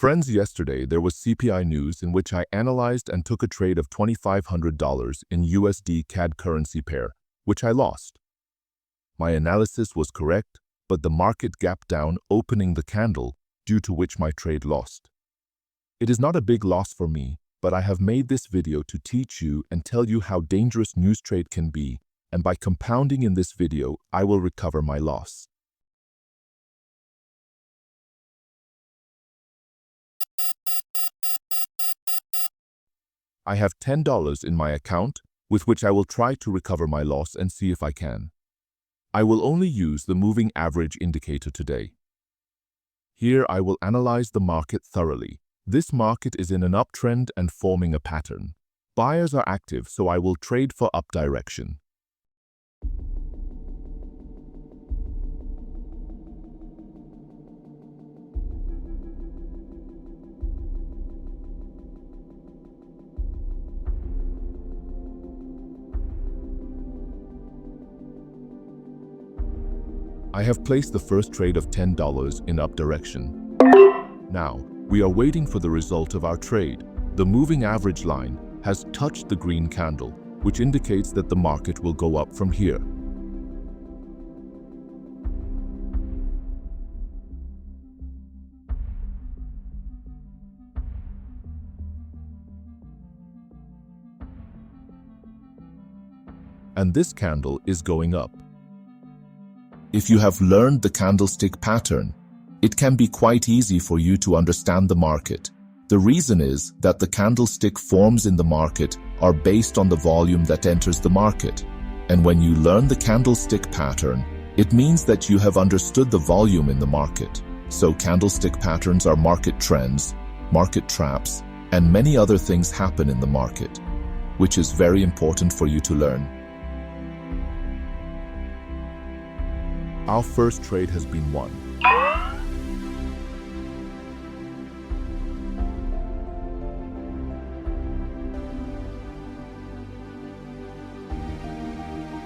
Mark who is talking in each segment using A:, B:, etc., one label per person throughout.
A: Friends, yesterday there was CPI news in which I analyzed and took a trade of $2,500 in USD CAD currency pair, which I lost. My analysis was correct, but the market gapped down, opening the candle, due to which my trade lost. It is not a big loss for me, but I have made this video to teach you and tell you how dangerous news trade can be, and by compounding in this video, I will recover my loss. I have $10 in my account, with which I will try to recover my loss and see if I can. I will only use the moving average indicator today. Here I will analyze the market thoroughly. This market is in an uptrend and forming a pattern. Buyers are active, so I will trade for up direction. I have placed the first trade of $10 in up direction. Now, we are waiting for the result of our trade. The moving average line has touched the green candle, which indicates that the market will go up from here. And this candle is going up. If you have learned the candlestick pattern, it can be quite easy for you to understand the market. The reason is that the candlestick forms in the market are based on the volume that enters the market. And when you learn the candlestick pattern, it means that you have understood the volume in the market. So candlestick patterns are market trends, market traps, and many other things happen in the market, which is very important for you to learn. Our first trade has been won.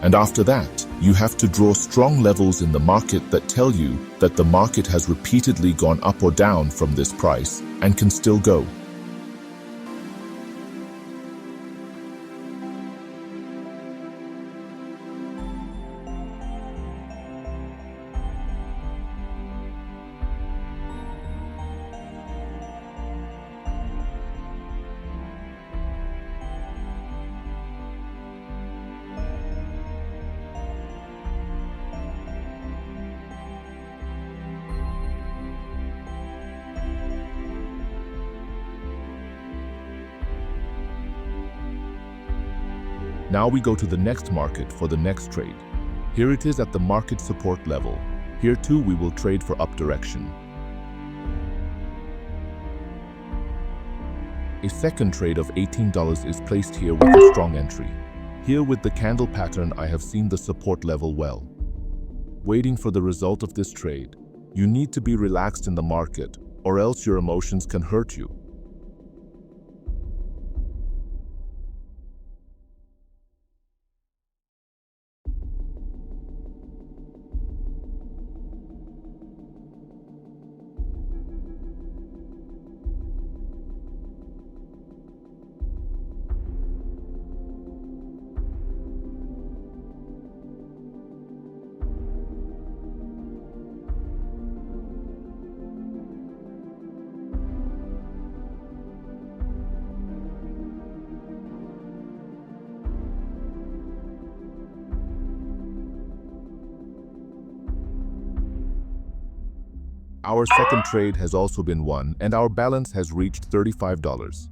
A: And after that, you have to draw strong levels in the market that tell you that the market has repeatedly gone up or down from this price and can still go. Now we go to the next market for the next trade. Here it is at the market support level. Here too we will trade for up direction. A second trade of $18 is placed here with a strong entry. Here with the candle pattern I have seen the support level well. Waiting for the result of this trade, you need to be relaxed in the market or else your emotions can hurt you. Our second trade has also been won and our balance has reached $35.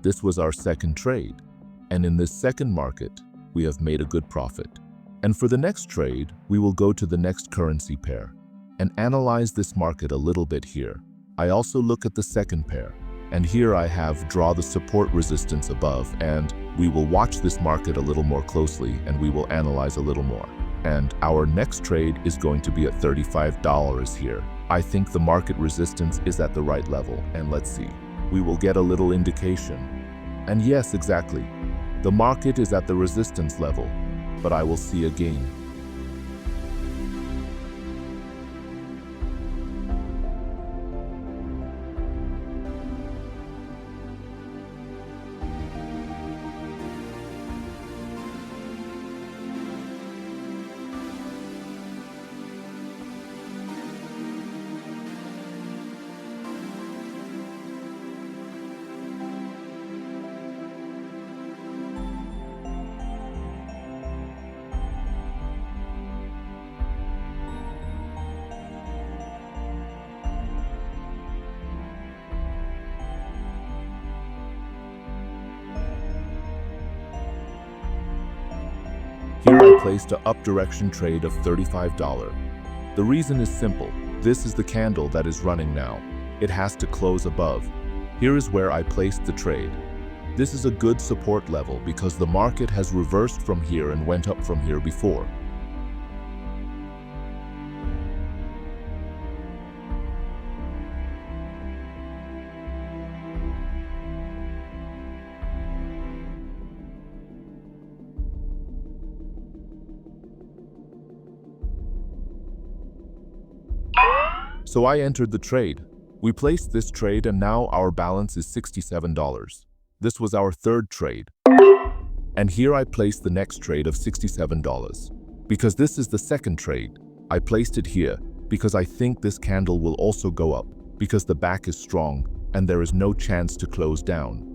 A: This was our second trade, and in this second market, we have made a good profit. And for the next trade, we will go to the next currency pair and analyze this market a little bit here. I also look at the second pair, and here I have draw the support resistance above, and we will watch this market a little more closely and we will analyze a little more. And our next trade is going to be at $35 here. I think the market resistance is at the right level, and let's see. We will get a little indication. And yes, exactly. The market is at the resistance level, but I will see a gain. Here I placed a up direction trade of $35. The reason is simple. This is the candle that is running now. It has to close above. Here is where I placed the trade. This is a good support level because the market has reversed from here and went up from here before. So I entered the trade. We placed this trade and now our balance is $67. This was our third trade. And here I placed the next trade of $67. Because this is the second trade, I placed it here because I think this candle will also go up because the back is strong and there is no chance to close down.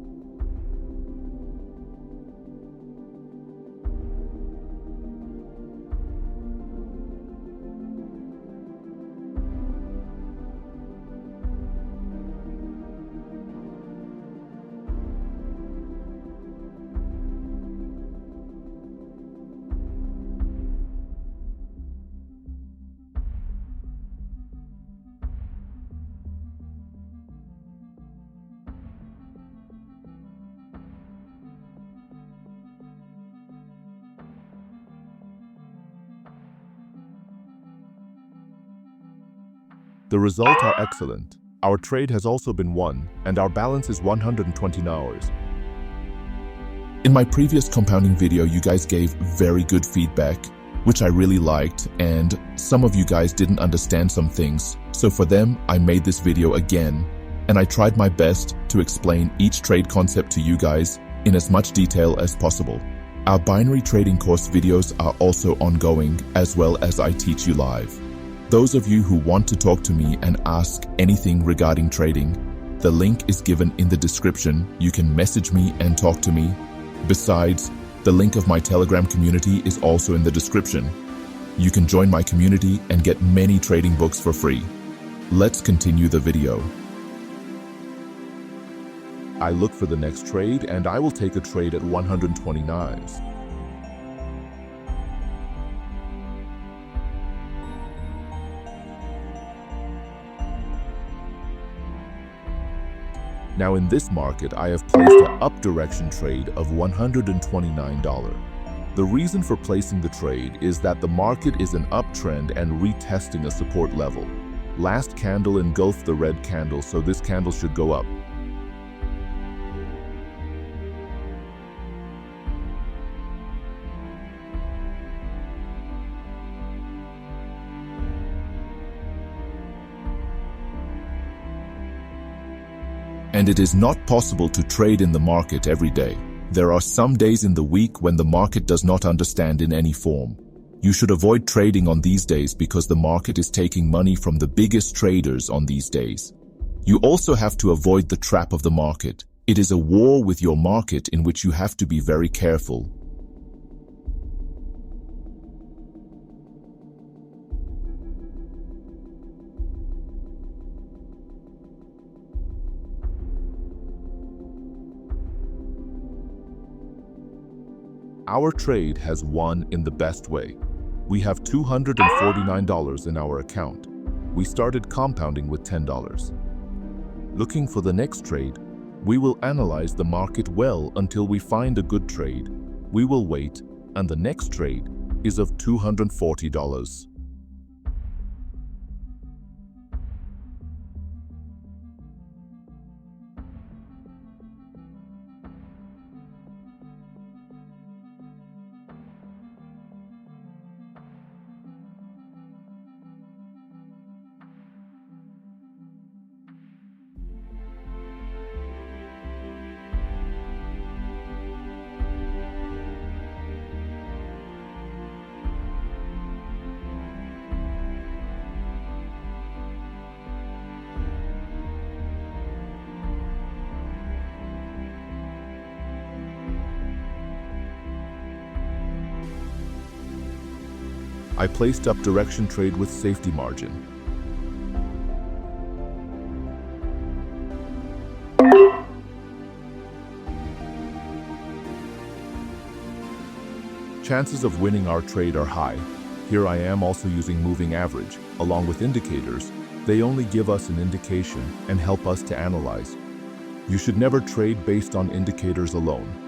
A: The results are excellent. Our trade has also been won, and our balance is $120. In my previous compounding video, you guys gave very good feedback, which I really liked, and some of you guys didn't understand some things. So for them, I made this video again, and I tried my best to explain each trade concept to you guys in as much detail as possible. Our binary trading course videos are also ongoing, as well as I teach you live. Those of you who want to talk to me and ask anything regarding trading, the link is given in the description. You can message me and talk to me. Besides, the link of my Telegram community is also in the description. You can join my community and get many trading books for free. Let's continue the video. I look for the next trade and I will take a trade at 129. Now in this market, I have placed an up direction trade of $129. The reason for placing the trade is that the market is an uptrend and retesting a support level. Last candle engulfed the red candle, so this candle should go up. And it is not possible to trade in the market every day. There are some days in the week when the market does not understand in any form. You should avoid trading on these days because the market is taking money from the biggest traders on these days. You also have to avoid the trap of the market. It is a war with your market in which you have to be very careful. Our trade has won in the best way. We have $249 in our account. We started compounding with $10. Looking for the next trade, we will analyze the market well until we find a good trade. We will wait, and the next trade is of $240. I placed up direction trade with safety margin. chances of winning our trade are high. Here I am also using moving average, along with indicators. They only give us an indication and help us to analyze. You should never trade based on indicators alone.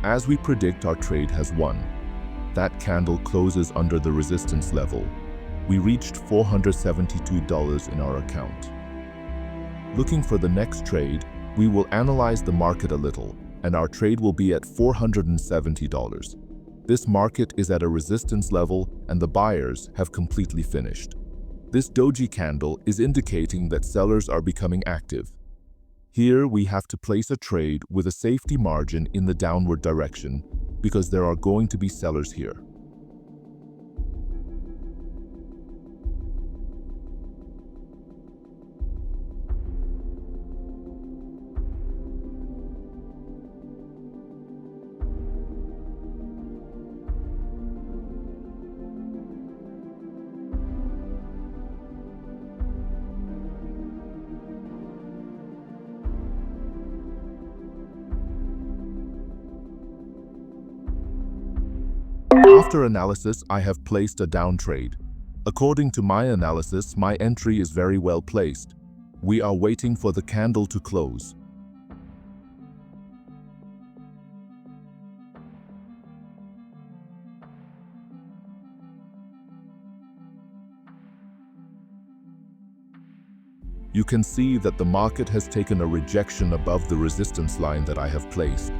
A: As we predict, our trade has won. That candle closes under the resistance level. We reached $472 in our account. Looking for the next trade, we will analyze the market a little, and our trade will be at $470. This market is at a resistance level, and the buyers have completely finished. This doji candle is indicating that sellers are becoming active. Here we have to place a trade with a safety margin in the downward direction because there are going to be sellers here. After analysis, I have placed a down trade. According to my analysis, my entry is very well placed. We are waiting for the candle to close. You can see that the market has taken a rejection above the resistance line that I have placed.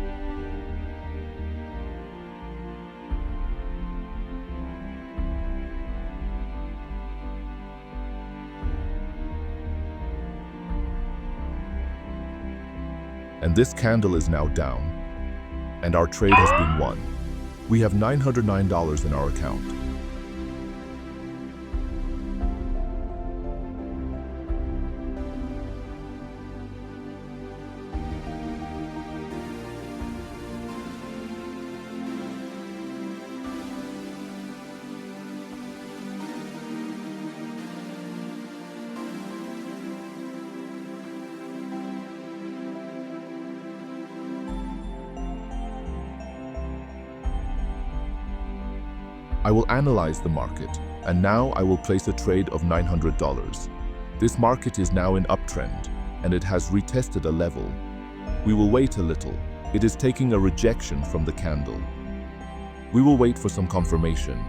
A: And this candle is now down, and our trade has been won. We have $909 in our account. I will analyze the market, and now I will place a trade of $900. This market is now in uptrend, and it has retested a level. We will wait a little. It is taking a rejection from the candle. We will wait for some confirmation.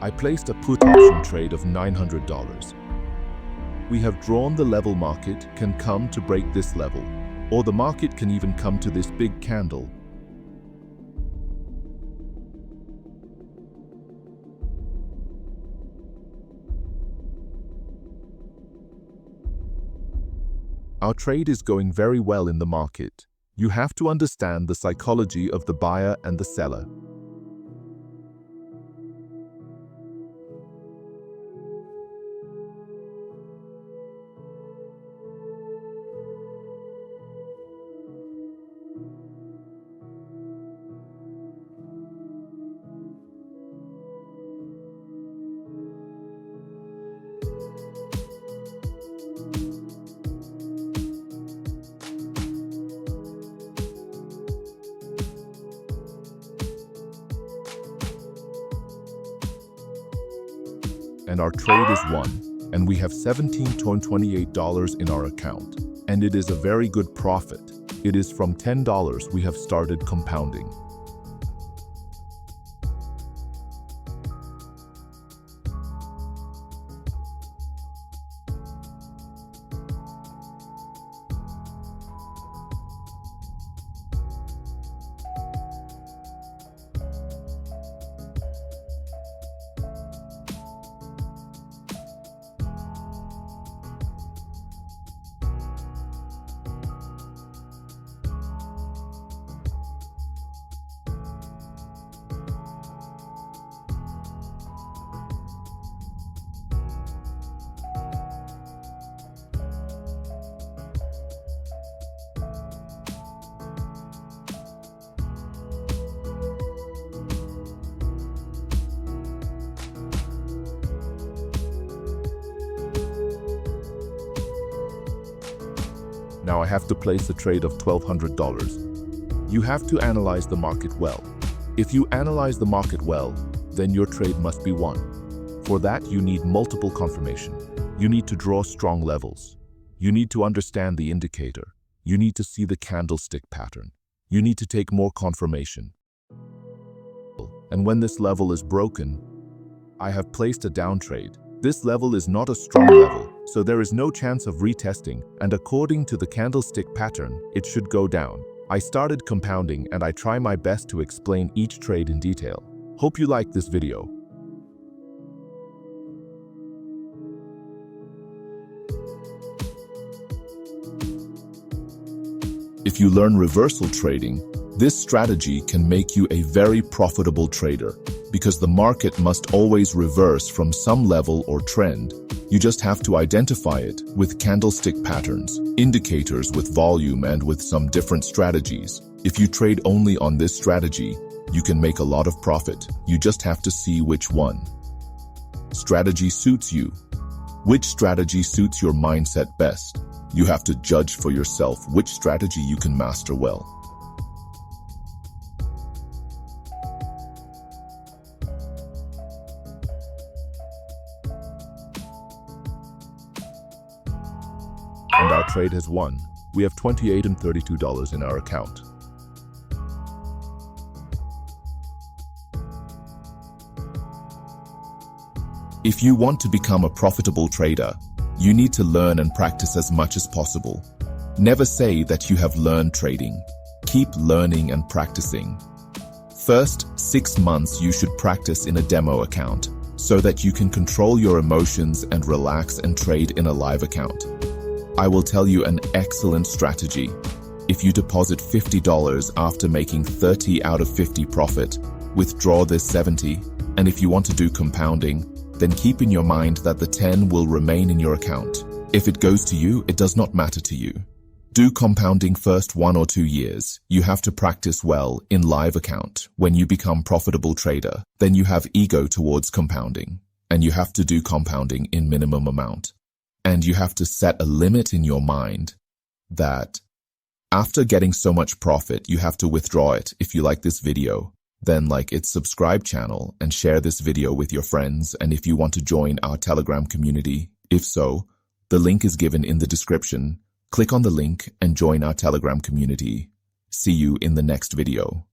A: I placed a put option trade of $900. We have drawn the level market can come to break this level, or the market can even come to this big candle. Our trade is going very well in the market. You have to understand the psychology of the buyer and the seller. And our trade is won, and we have $17.28 in our account, and it is a very good profit. It is from $10 we have started compounding. Now I have to place a trade of $1,200. You have to analyze the market well. If you analyze the market well, then your trade must be won. For that, you need multiple confirmation. You need to draw strong levels. You need to understand the indicator. You need to see the candlestick pattern. You need to take more confirmation. And when this level is broken, I have placed a down trade. This level is not a strong level, so there is no chance of retesting, and according to the candlestick pattern, it should go down. I started compounding and I try my best to explain each trade in detail. Hope you like this video. If you learn reversal trading, this strategy can make you a very profitable trader because the market must always reverse from some level or trend. You just have to identify it with candlestick patterns, indicators with volume, and with some different strategies. If you trade only on this strategy, you can make a lot of profit. You just have to see which one strategy suits you. Which strategy suits your mindset best? You have to judge for yourself which strategy you can master well. And our trade has won. We have $28 and $32 in our account. If you want to become a profitable trader, you need to learn and practice as much as possible. Never say that you have learned trading. Keep learning and practicing. First 6 months you should practice in a demo account so that you can control your emotions and relax and trade in a live account. I will tell you an excellent strategy. If you deposit $50 after making 30 out of 50 profit, withdraw this 70, and if you want to do compounding, then keep in your mind that the 10 will remain in your account. If it goes to you, it does not matter to you. Do compounding first 1 or 2 years. You have to practice well in live account. When you become profitable trader, then you have ego towards compounding, and you have to do compounding in minimum amount. And you have to set a limit in your mind that after getting so much profit, you have to withdraw it. If you like this video, then like its subscribe channel and share this video with your friends. And if you want to join our Telegram community, if so, the link is given in the description. Click on the link and join our Telegram community. See you in the next video.